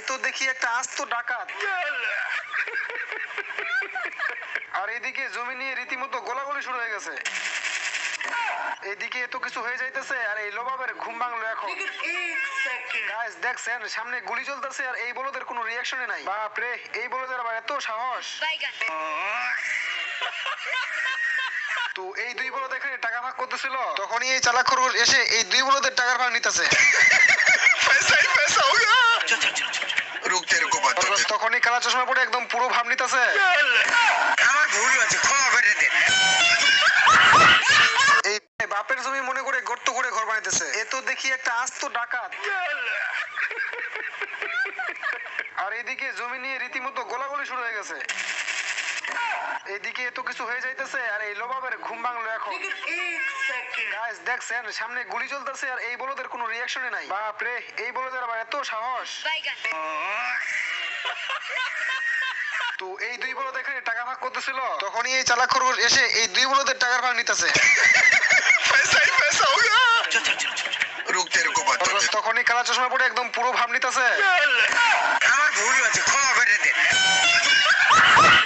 তো দেখি একটা আস্ত ডাকাত। আর এদিকে জমি নিয়ে রীতিমতো গোলাগুলি শুরু হয়ে গেছে। এদিকে এত কিছু হয়ে যাইতেছে আর এই লোবাবের ঘুম ভাঙলো এখন। গাইস দেখছেন সামনে গুলি চলতেছে আর এই বলদের কোনো রিঅ্যাকশনই নাই। বাপ রে, এই বলদের আবার এত সাহস। তো এই দুই বলদ এখানে টাকা ভাগ করতেছিল, তখনই এই চালাক খরগোশ এসে এই দুই বলদের টাকার ভাগ নিতেছে। তখনই কালা চশমা পরে একদম পুরো ভাব নিতেছে। আমার ভুল হয়েছে, ক্ষমা করে দেন। এই বাপের জমি মনে করে গর্ত করে ঘর বানাইতেছে। এ তো দেখি একটা আস্ত ডাকাত। আর এদিকে জমি নিয়ে রীতিমতো গোলাগুলি শুরু হয়ে গেছে। এদিকে এত কিছু হয়ে যাইতেছে আর এই লোবাবের ঘুম ভাঙলো এখন। গাইস দেখছেন সামনে গুলি চলতেছে আর এই বলদের কোনো রিঅ্যাকশনই নাই। বাপ রে, এই বলদের আবার এত সাহস। তো এই দুই বলদ এখানে টাকা ভাগ করতেছিল, তখনই এই চালাক খরগোশ এসে এই দুই বলদের টাকার ভাগ নিতেছে। আমার তখনই কালা চশমা পরে একদম পুরো ভাব নিতেছে। ভুল হয়েছে, ক্ষমা করে দেন।